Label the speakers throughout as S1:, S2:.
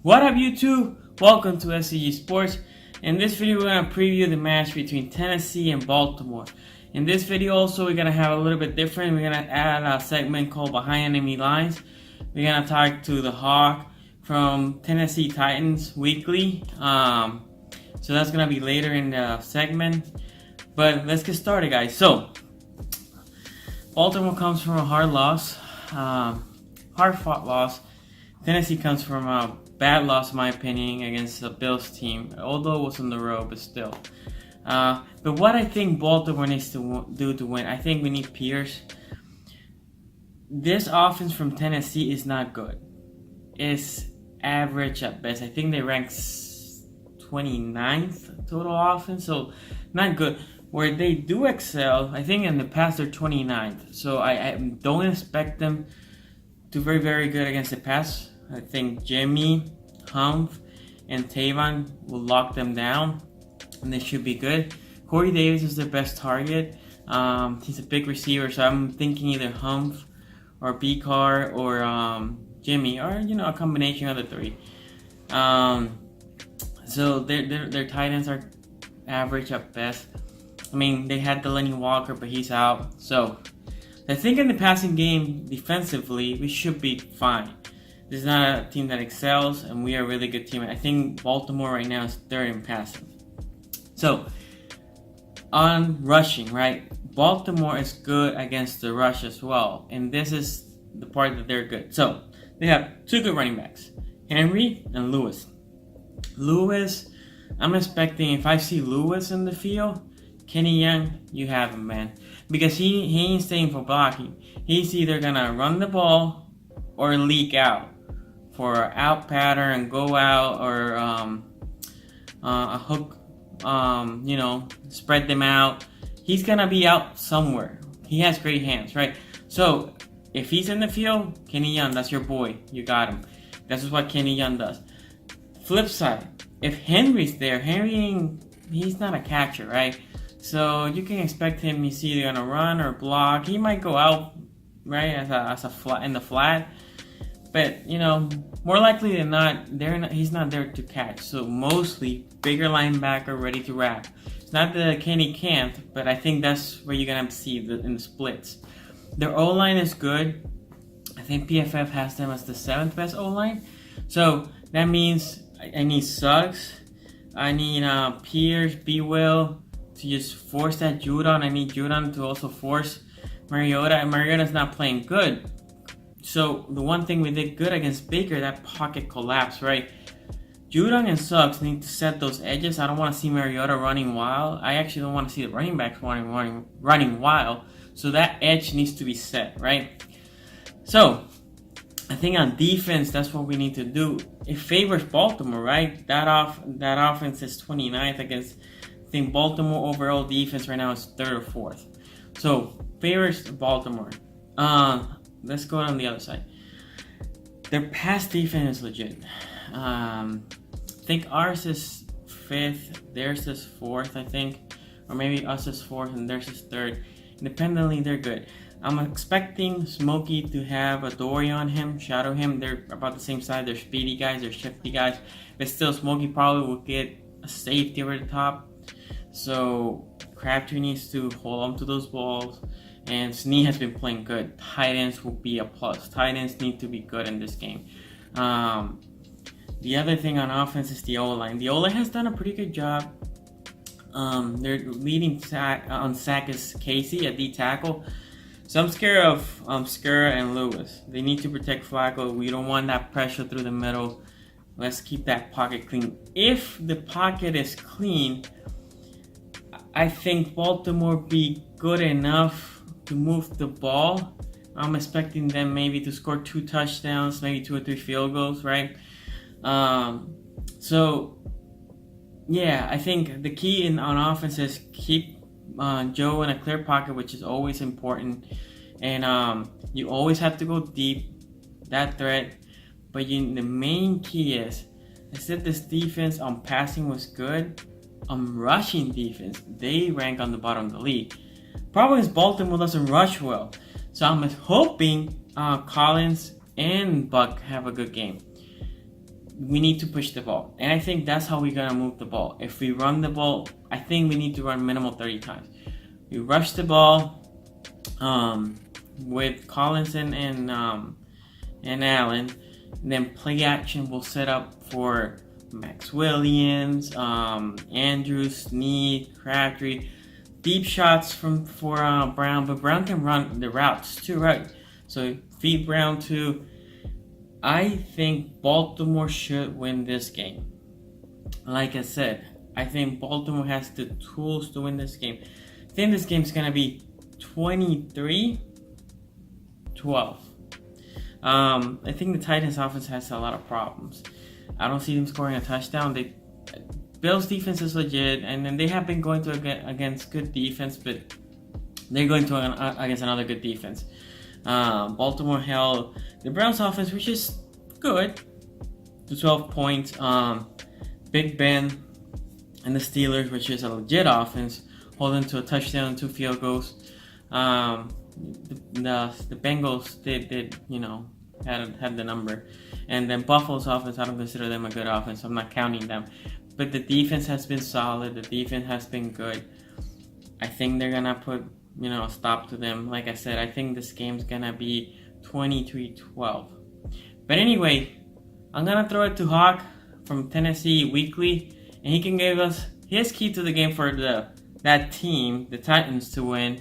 S1: What up YouTube? Welcome to SCG Sports. In this video we're going to preview the match between Tennessee and Baltimore. In this video also we're going to have a little bit different. We're going to add a segment called Behind Enemy Lines. We're going to talk to the Hawk from Tennessee Titans Weekly. So that's going to be later in the segment. But let's get started, guys. So Baltimore comes from a hard loss. Hard fought loss. Tennessee comes from a bad loss, in my opinion, against the Bills team, although it was on the road, but still. But what I think Baltimore needs to do to win, I think we need Pierce. This offense from Tennessee is not good. It's average at best. I think they rank 29th total offense, so not good. Where they do excel, I think in the past they're 29th. So I don't expect them to be very, very good against the pass. I think Jimmy, Humph, and Tavon will lock them down, and they should be good. Corey Davis is their best target. He's a big receiver, so I'm thinking either Humph or B-Car or Jimmy, or a combination of the three. So their tight ends are average at best. I mean, they had Delaney Walker, but he's out. So I think in the passing game, defensively, we should be fine. This is not a team that excels, and we are a really good team. I think Baltimore right now is third in passing. So, on rushing, right? Baltimore is good against the rush as well, and this is the part that they're good. So, they have two good running backs, Henry and Lewis. Lewis, I'm expecting, if I see Lewis in the field, Kenny Young, you have him, man. Because he ain't staying for blocking. He's either going to run the ball or leak out for out pattern and go out, or a hook, spread them out. He's going to be out somewhere. He has great hands, right? So if he's in the field, Kenny Young, that's your boy. You got him. This is what Kenny Young does. Flip side, if Henry's there, he's not a catcher, right? So you can expect him, he's either going to run or block. He might go out, right, as a flat in the flat. But, more likely than not, he's not there to catch. So mostly bigger linebacker ready to wrap. It's not that Kenny can't, but I think that's where you're going to see in the splits. Their O-line is good. I think PFF has them as the 7th best O-line. So that means I need Suggs. I need Pierce, B-Will to just force that Judon. I need Judon to also force Mariota. And Mariota's not playing good. So the one thing we did good against Baker, that pocket collapse, right? Judon and Suggs need to set those edges. I don't want to see Mariota running wild. I actually don't want to see the running backs running wild. So that edge needs to be set, right? So I think on defense, that's what we need to do. It favors Baltimore, right? That offense is 29th against. I think Baltimore overall defense right now is 3rd or 4th. So favors Baltimore. Let's go on the other side. Their pass defense is legit. I think ours is 5th, theirs is 4th, I think. Or maybe us is 4th and theirs is 3rd. Independently, they're good. I'm expecting Smokey to have a Dory on him, shadow him. They're about the same size. They're speedy guys, they're shifty guys. But still, Smokey probably will get a safety over the top. So Crabtree needs to hold on to those balls. And Snee has been playing good. Tight ends will be a plus. Tight ends need to be good in this game. The other thing on offense is the O-line. The O-line has done a pretty good job. Their leading on sack is Casey, a D tackle. So I'm scared of Skura and Lewis. They need to protect Flacco. We don't want that pressure through the middle. Let's keep that pocket clean. If the pocket is clean, I think Baltimore be good enough to move the ball. I'm expecting them maybe to score 2 touchdowns, maybe 2 or 3 field goals, right? So yeah, I think the key on offense is keep Joe in a clear pocket, which is always important. And you always have to go deep, that threat. But the main key is, I said this defense on passing was good. On rushing defense, they rank on the bottom of the league. Problem is Baltimore doesn't rush well. So I'm hoping Collins and Buck have a good game. we need to push the ball. And I think that's how we're going to move the ball. If we run the ball, I think we need to run minimal 30 times. We rush the ball with Collinson and Allen. And then play action will set up for Max Williams, Andrews, Snead, Crabtree. Deep shots for Brown, but Brown can run the routes too, right? So feed Brown too. I think Baltimore should win this game. Like I said, I think Baltimore has the tools to win this game. I think this game's going to be 23-12. I think the Titans offense has a lot of problems. I don't see them scoring a touchdown. Bills defense is legit, and then they have been going to against good defense, but they're going to against another good defense. Baltimore held the Browns offense, which is good, to 12 points. Big Ben and the Steelers, which is a legit offense, holding to a touchdown and 2 field goals. The Bengals did had the number, and then Buffalo's offense, I don't consider them a good offense. I'm not counting them, but the defense has been solid. The defense has been good. I think they're gonna put a stop to them. Like I said, I think this game's gonna be 23-12. But anyway, I'm gonna throw it to Hawk from Tennessee Weekly, and he can give us his key to the game for that team, the Titans, to win.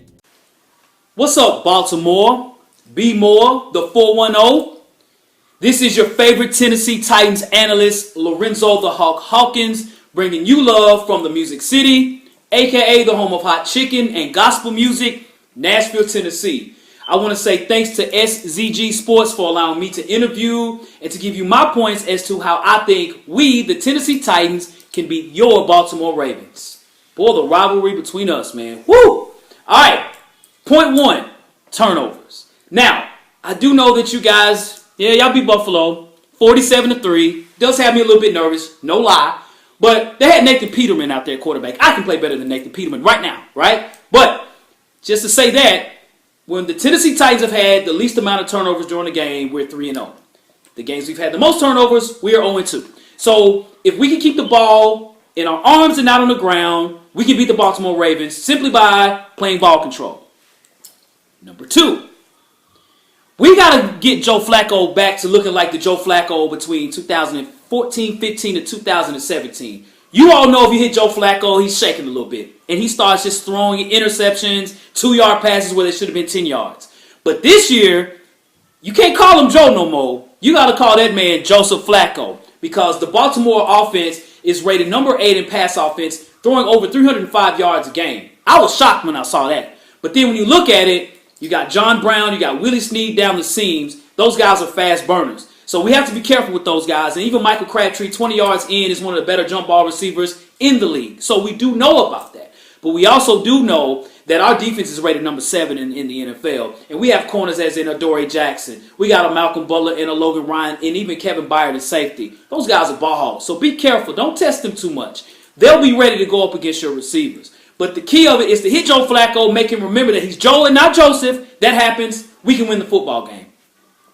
S2: What's up, Baltimore? B Moore, the 410. This is your favorite Tennessee Titans analyst, Lorenzo the Hawk Hawkins, bringing you love from the Music City, aka the home of hot chicken and gospel music, Nashville, Tennessee. I want to say thanks to SZG Sports for allowing me to interview and to give you my points as to how I think we, the Tennessee Titans, can beat your Baltimore Ravens. Boy, the rivalry between us, man. Woo! Alright, point 1, turnovers. Now, I do know that you guys, y'all beat Buffalo 47-3. Does have me a little bit nervous, no lie. But they had Nathan Peterman out there quarterback. I can play better than Nathan Peterman right now, right? But just to say that, when the Tennessee Titans have had the least amount of turnovers during the game, we're 3-0. The games we've had the most turnovers, we are 0-2. So if we can keep the ball in our arms and not on the ground, we can beat the Baltimore Ravens simply by playing ball control. Number 2, we got to get Joe Flacco back to looking like the Joe Flacco between 2014, 15 to 2017. You all know if you hit Joe Flacco, he's shaking a little bit. And he starts just throwing interceptions, 2-yard passes where they should have been 10 yards. But this year, you can't call him Joe no more. You got to call that man Joseph Flacco, because the Baltimore offense is rated number 8 in pass offense, throwing over 305 yards a game. I was shocked when I saw that. But then when you look at it, you got John Brown, you got Willie Snead down the seams. Those guys are fast burners. So we have to be careful with those guys. And even Michael Crabtree, 20 yards in, is one of the better jump ball receivers in the league. So we do know about that. But we also do know that our defense is rated number 7 in the NFL. And we have corners as in Adoree Jackson. We got a Malcolm Butler and a Logan Ryan and even Kevin Byard at safety. Those guys are ball hogs. So be careful. Don't test them too much. They'll be ready to go up against your receivers. But the key of it is to hit Joe Flacco, make him remember that he's Joe and not Joseph. That happens, we can win the football game.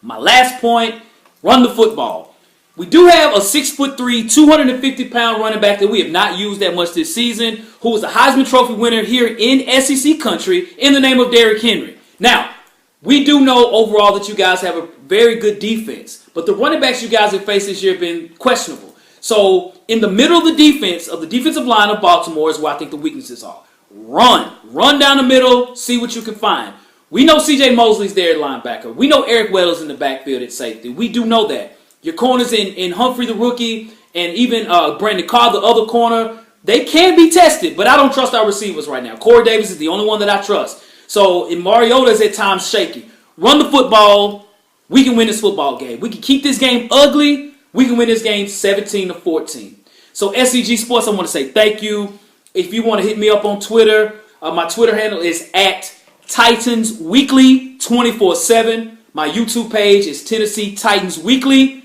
S2: My last point, run the football. We do have a 6'3", 250-pound running back that we have not used that much this season, who was a Heisman Trophy winner here in SEC country in the name of Derrick Henry. Now, we do know overall that you guys have a very good defense, but the running backs you guys have faced this year have been questionable. So, in the middle of the defense, of the defensive line of Baltimore is where I think the weaknesses are. Run down the middle, see what you can find. We know C.J. Mosley's there at linebacker. We know Eric Weddle's in the backfield at safety. We do know that. Your corners in Humphrey the rookie and even Brandon Carr, the other corner, they can be tested, but I don't trust our receivers right now. Corey Davis is the only one that I trust. So, in Mariota's at times shaky. Run the football. We can win this football game. We can keep this game ugly. We can win this game 17-14. So, SCG Sports, I want to say thank you. If you want to hit me up on Twitter, my Twitter handle is at Titans Weekly 24/7. My YouTube page is Tennessee Titans Weekly.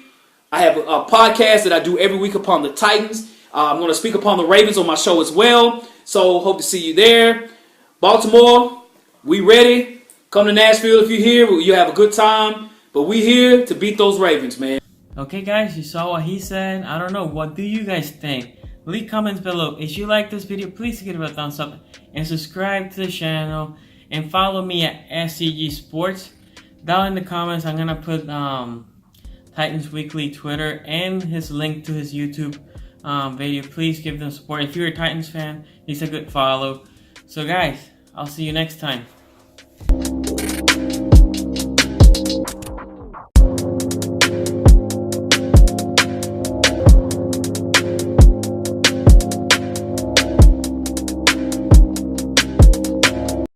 S2: I have a podcast that I do every week upon the Titans. I'm going to speak upon the Ravens on my show as well. So, hope to see you there. Baltimore, we ready. Come to Nashville if you're here. You have a good time. But we here to beat those Ravens, man.
S1: Okay, guys, you saw what he said. I don't know. What do you guys think? Leave comments below. If you like this video, please give it a thumbs up and subscribe to the channel and follow me at SCG Sports. Down in the comments, I'm gonna put Titans Weekly Twitter and his link to his YouTube video. Please give them support. If you're a Titans fan, he's a good follow. So guys, I'll see you next time.